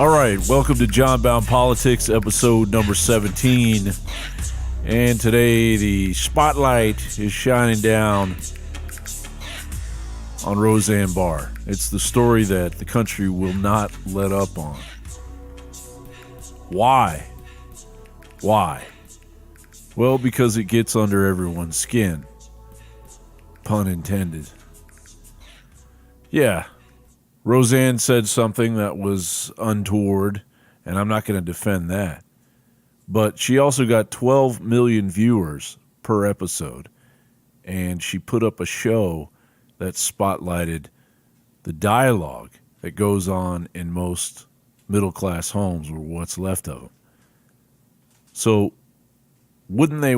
All right, welcome to JonBownePolitix, episode number 17. And today the spotlight is shining down on Roseanne Barr. It's the story that the country will not let up on. Why? Why? Well, because it gets under everyone's skin. Pun intended. Yeah. Roseanne said something that was untoward, and I'm not going to defend that. But she also got 12 million viewers per episode, and she put up a show that spotlighted the dialogue that goes on in most middle-class homes, or what's left of them. So wouldn't they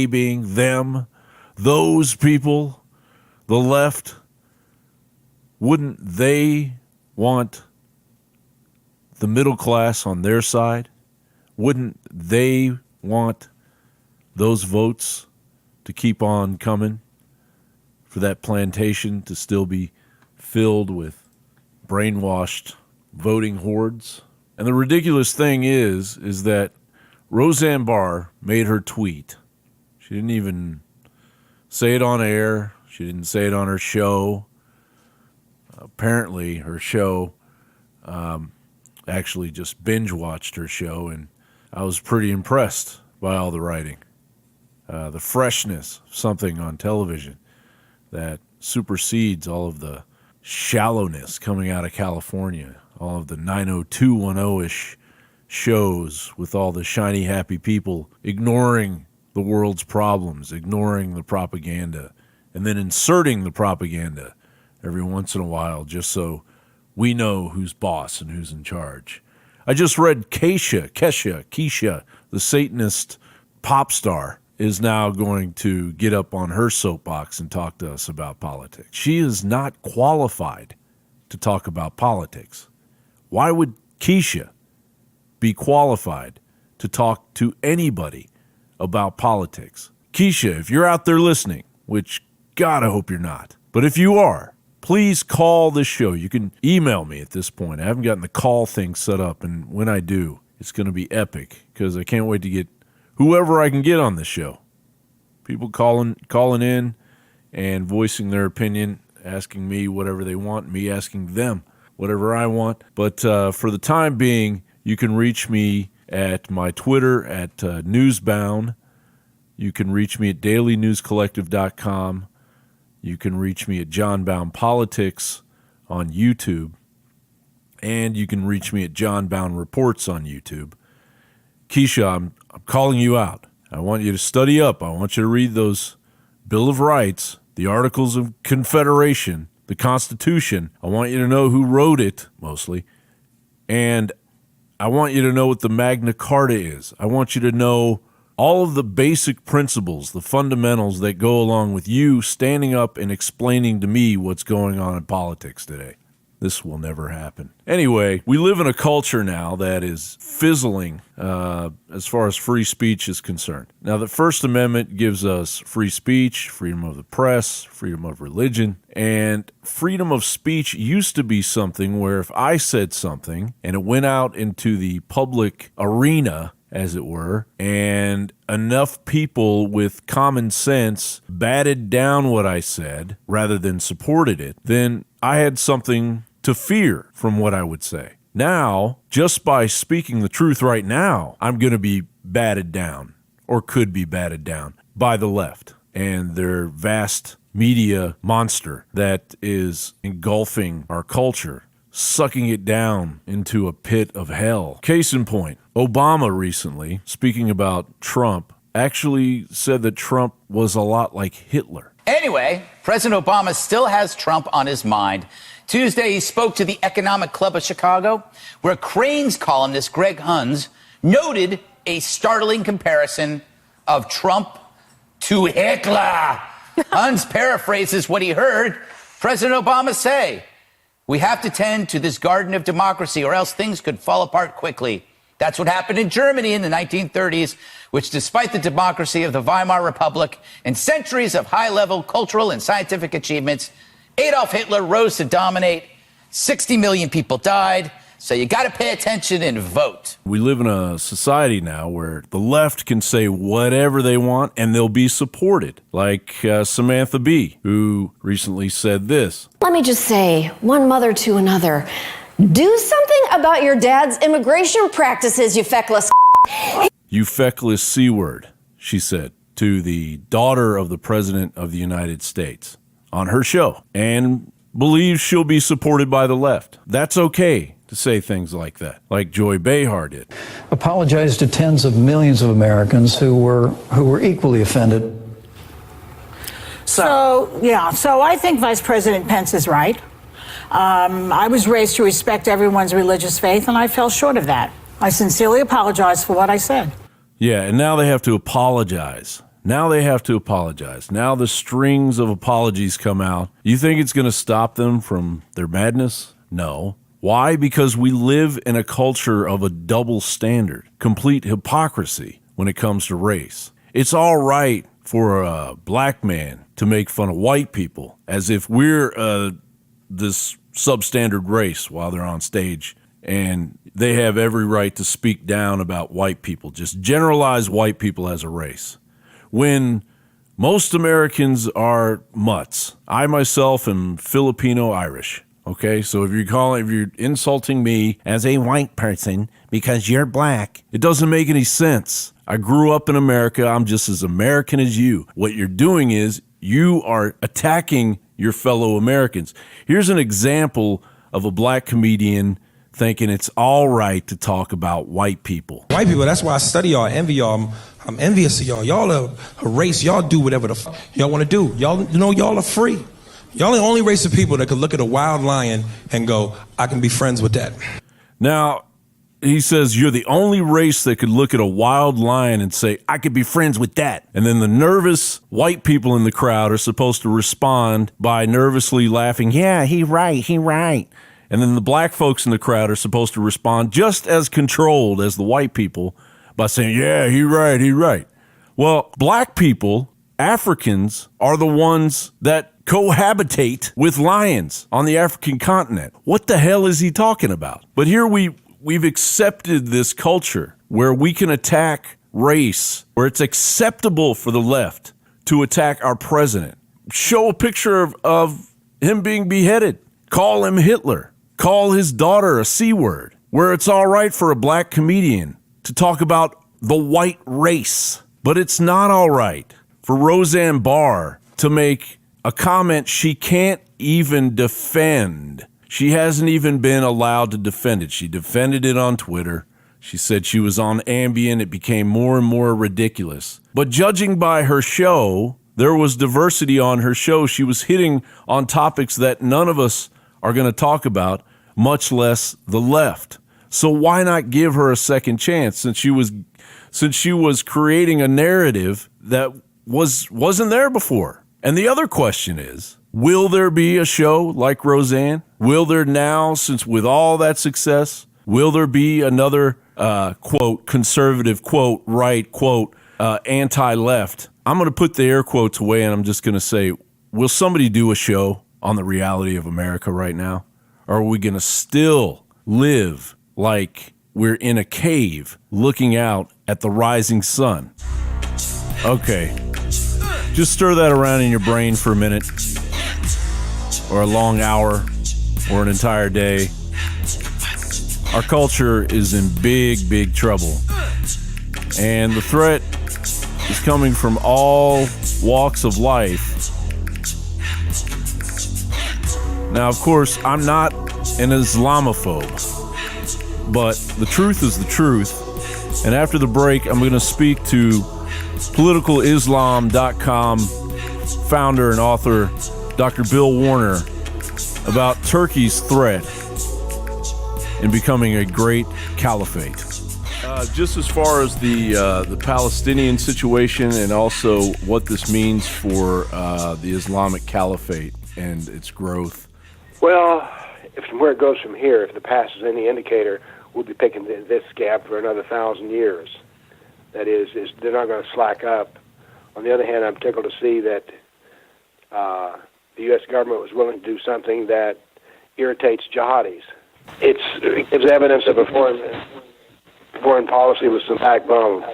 being them, those people, the left, wouldn't they want the middle class on their side? Wouldn't they want those votes to keep on coming, for that plantation to still be filled with brainwashed voting hordes? And the ridiculous thing is that Roseanne Barr made her tweet. She didn't even say it on air. She didn't say it on her show. Apparently, her show, actually just binge-watched her show, and I was pretty impressed by all the writing. The freshness of something on television that supersedes all of the shallowness coming out of California, all of the 90210-ish shows with all the shiny, happy people ignoring the world's problems, ignoring the propaganda, and then inserting the propaganda every once in a while just so we know who's boss and who's in charge. I just read Kesha, the Satanist pop star, is now going to get up on her soapbox and talk to us about politics. She is not qualified to talk about politics. Why would Kesha be qualified to talk to anybody about politics? Kesha, if you're out there listening, which God, I hope you're not, but if you are, please call this show. You can email me at this point. I haven't gotten the call thing set up, and when I do, it's going to be epic because I can't wait to get whoever I can get on this show. People calling in and voicing their opinion, asking me whatever they want, me asking them whatever I want. But for the time being, you can reach me at my Twitter at Newsbound. You can reach me at dailynewscollective.com. You can reach me at JonBownePolitix on YouTube. And you can reach me at JonBowneReports on YouTube. Kesha, I'm calling you out. I want you to study up. I want you to read those Bill of Rights, the Articles of Confederation, the Constitution. I want you to know who wrote it, mostly. And I want you to know what the Magna Carta is. I want you to know all of the basic principles, the fundamentals that go along with you standing up and explaining to me what's going on in politics today. This will never happen. Anyway, we live in a culture now that is fizzling as far as free speech is concerned. Now, the First Amendment gives us free speech, freedom of the press, freedom of religion, and freedom of speech used to be something where if I said something and it went out into the public arena, as it were, and enough people with common sense batted down what I said rather than supported it, then I had something to fear from what I would say. Now, just by speaking the truth right now, I'm going to be batted down, or could be batted down, by the left and their vast media monster that is engulfing our culture, sucking it down into a pit of hell. Case in point, Obama recently, speaking about Trump, actually said that Trump was a lot like Hitler. Anyway, President Obama still has Trump on his mind. Tuesday, he spoke to the Economic Club of Chicago, where Crain's columnist Greg Huns noted a startling comparison of Trump to Hitler. Huns paraphrases what he heard President Obama say. We have to tend to this garden of democracy or else things could fall apart quickly. That's what happened in Germany in the 1930s, which despite the democracy of the Weimar Republic and centuries of high-level cultural and scientific achievements, Adolf Hitler rose to dominate, 60 million people died. So you got to pay attention and vote. We live in a society now where the left can say whatever they want and they'll be supported, like Samantha Bee, who recently said this. Let me just say, one mother to another, do something about your dad's immigration practices, you feckless. You feckless C-word, she said to the daughter of the President of the United States on her show, and believes she'll be supported by the left. That's okay to say things like that, like Joy Behar did. Apologize to tens of millions of Americans who were equally offended. So I think Vice President Pence is right. I was raised to respect everyone's religious faith, and I fell short of that. I sincerely apologize for what I said. Yeah, and now they have to apologize. Now the strings of apologies come out. You think it's going to stop them from their madness? No. Why? Because we live in a culture of a double standard, complete hypocrisy when it comes to race. It's all right for a black man to make fun of white people as if we're this substandard race while they're on stage, and they have every right to speak down about white people, just generalize white people as a race. When most Americans are mutts. I myself am Filipino-Irish. Okay, so if you're insulting me as a white person because you're black, it doesn't make any sense. I grew up in America. I'm just as American as you. What you're doing is you are attacking your fellow Americans. Here's an example of a black comedian thinking it's all right to talk about white people. White people, that's why I study y'all, envy y'all. I'm envious of y'all. Y'all are a race. Y'all do whatever the fuck y'all want to do. Y'all are free. Y'all are the only race of people that could look at a wild lion and go, I can be friends with that. Now, he says you're the only race that could look at a wild lion and say, I could be friends with that. And then the nervous white people in the crowd are supposed to respond by nervously laughing, yeah, he right. And then the black folks in the crowd are supposed to respond just as controlled as the white people by saying, yeah, he right. Well, black people, Africans, are the ones that cohabitate with lions on the African continent. What the hell is he talking about? But here we've accepted this culture where we can attack race, where it's acceptable for the left to attack our president. Show a picture of him being beheaded. Call him Hitler. Call his daughter a C-word. Where it's all right for a black comedian to talk about the white race. But it's not all right for Roseanne Barr to make a comment she can't even defend. She hasn't even been allowed to defend it. She defended it on Twitter. She said she was on Ambien. It became more and more ridiculous. But judging by her show, there was diversity on her show. She was hitting on topics that none of us are going to talk about, much less the left. So why not give her a second chance since she was creating a narrative that wasn't there before? And the other question is, will there be a show like Roseanne? Will there now, since with all that success, will there be another, quote, conservative, quote, right, quote, anti-left? I'm going to put the air quotes away and I'm just going to say, will somebody do a show on the reality of America right now? Or are we going to still live like we're in a cave looking out at the rising sun? Okay. Just stir that around in your brain for a minute, or a long hour, or an entire day. Our culture is in big, big trouble. And the threat is coming from all walks of life. Now, of course, I'm not an Islamophobe, but the truth is the truth. And after the break, I'm going to speak to PoliticalIslam.com founder and author Dr. Bill Warner about Turkey's threat in becoming a great caliphate. Just as far as the Palestinian situation and also what this means for the Islamic Caliphate and its growth. Well, from where it goes from here, if the past is any indicator, we'll be picking this scab for another 1,000 years. That is they're not going to slack up. On the other hand, I'm tickled to see that the U.S. government was willing to do something that irritates jihadis. It gives evidence of a foreign policy with some backbone.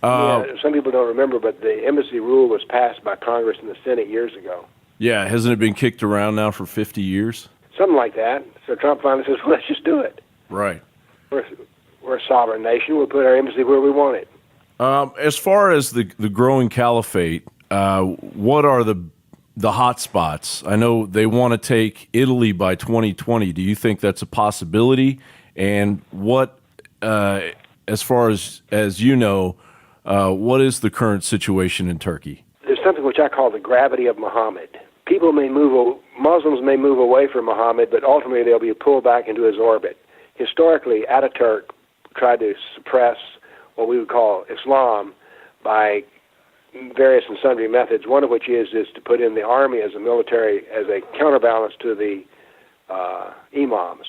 Some people don't remember, but the embassy rule was passed by Congress and the Senate years ago. Yeah, hasn't it been kicked around now for 50 years? Something like that. So Trump finally says, well, let's just do it. Right. We're a sovereign nation. We'll put our embassy where we want it. As far as the growing caliphate, what are the hot spots? I know they want to take Italy by 2020. Do you think that's a possibility? And what, as far as you know, what is the current situation in Turkey? There's something which I call the gravity of Muhammad. Muslims may move away from Muhammad, but ultimately they'll be pulled back into his orbit. Historically, Ataturk tried to suppress what we would call Islam by various and sundry methods, one of which is to put in the army as a counterbalance to the imams.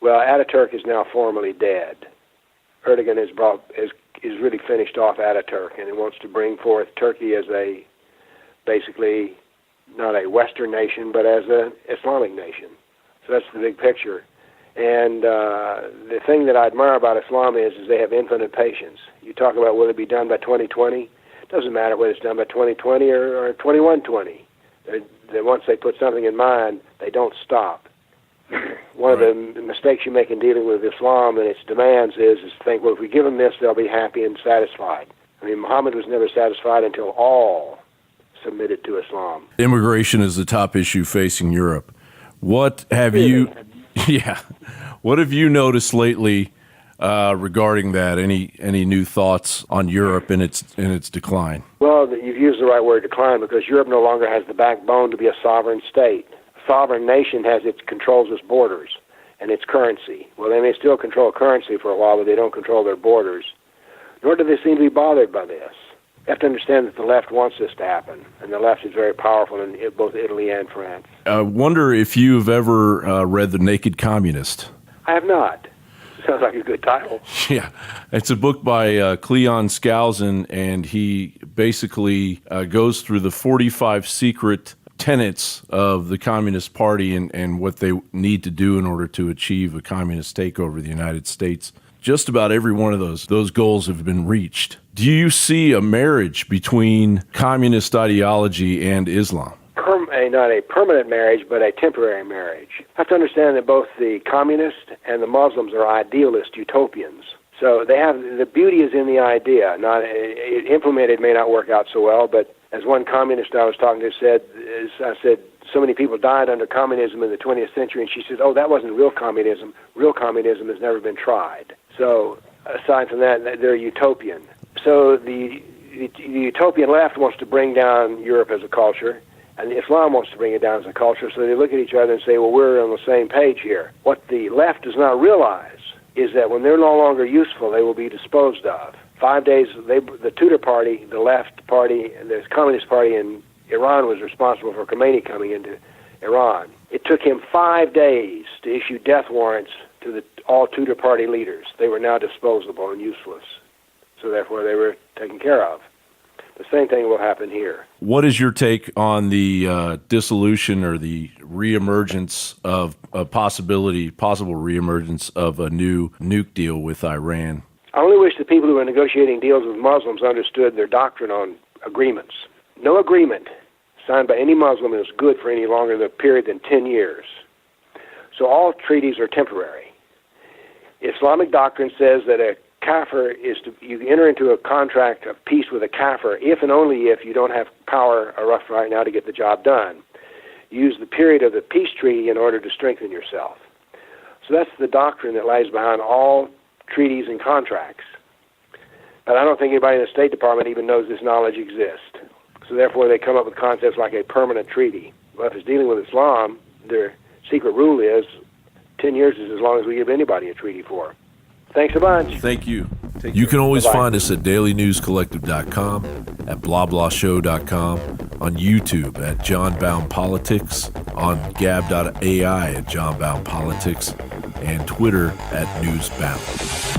Well, Ataturk is now formally dead. Erdogan is really finished off Ataturk, and he wants to bring forth Turkey as basically not a Western nation, but as an Islamic nation. So that's the big picture. And the thing that I admire about Islam is they have infinite patience. You talk about will it be done by 2020? It doesn't matter whether it's done by 2020 or 2120. Once they put something in mind, they don't stop. One of the mistakes you make in dealing with Islam and its demands is to think, well, if we give them this, they'll be happy and satisfied. I mean, Muhammad was never satisfied until all submitted to Islam. Immigration is the top issue facing Europe. What have you noticed lately regarding that? Any new thoughts on Europe and its decline? Well, you've used the right word, decline, because Europe no longer has the backbone to be a sovereign state. A sovereign nation controls its borders and its currency. Well, they may still control currency for a while, but they don't control their borders. Nor do they seem to be bothered by this. You have to understand that the left wants this to happen, and the left is very powerful in both Italy and France. I wonder if you've ever read The Naked Communist. I have not. Sounds like a good title. Yeah. It's a book by Cleon Skousen, and he basically goes through the 45 secret tenets of the Communist Party and what they need to do in order to achieve a communist takeover of the United States. Just about every one of those goals have been reached. Do you see a marriage between communist ideology and Islam? Not a permanent marriage, but a temporary marriage. You have to understand that both the communists and the Muslims are idealist utopians. So the beauty is in the idea. Implemented may not work out so well, but as one communist I was talking to said, I said, so many people died under communism in the 20th century, and she said, oh, that wasn't real communism. Real communism has never been tried. So aside from that, they're utopian. So the utopian left wants to bring down Europe as a culture, and Islam wants to bring it down as a culture, so they look at each other and say, well, we're on the same page here. What the left does not realize is that when they're no longer useful, they will be disposed of. 5 days, the Tudor party, the left party, and the Communist Party in Iran was responsible for Khomeini coming into Iran. It took him 5 days to issue death warrants to all Tudor party leaders. They were now disposable and useless, so therefore they were taken care of. The same thing will happen here. What is your take on the dissolution or the reemergence of a possible reemergence of a new nuke deal with Iran? I only wish the people who are negotiating deals with Muslims understood their doctrine on agreements. No agreement signed by any Muslim is good for any longer than a period than 10 years. So all treaties are temporary. Islamic doctrine says that a kafir you enter into a contract of peace with a kafir if and only if you don't have power enough right now to get the job done. Use the period of the peace treaty in order to strengthen yourself. So that's the doctrine that lies behind all treaties and contracts. But I don't think anybody in the State Department even knows this knowledge exists. So therefore they come up with concepts like a permanent treaty. Well, if it's dealing with Islam, their secret rule is 10 years is as long as we give anybody a treaty for. Thanks a bunch. Thank you. You can always find us at dailynewscollective.com, at blablahshow.com, on YouTube at JonBownePolitix, on gab.ai at JonBownePolitix, and Twitter at NewsBound.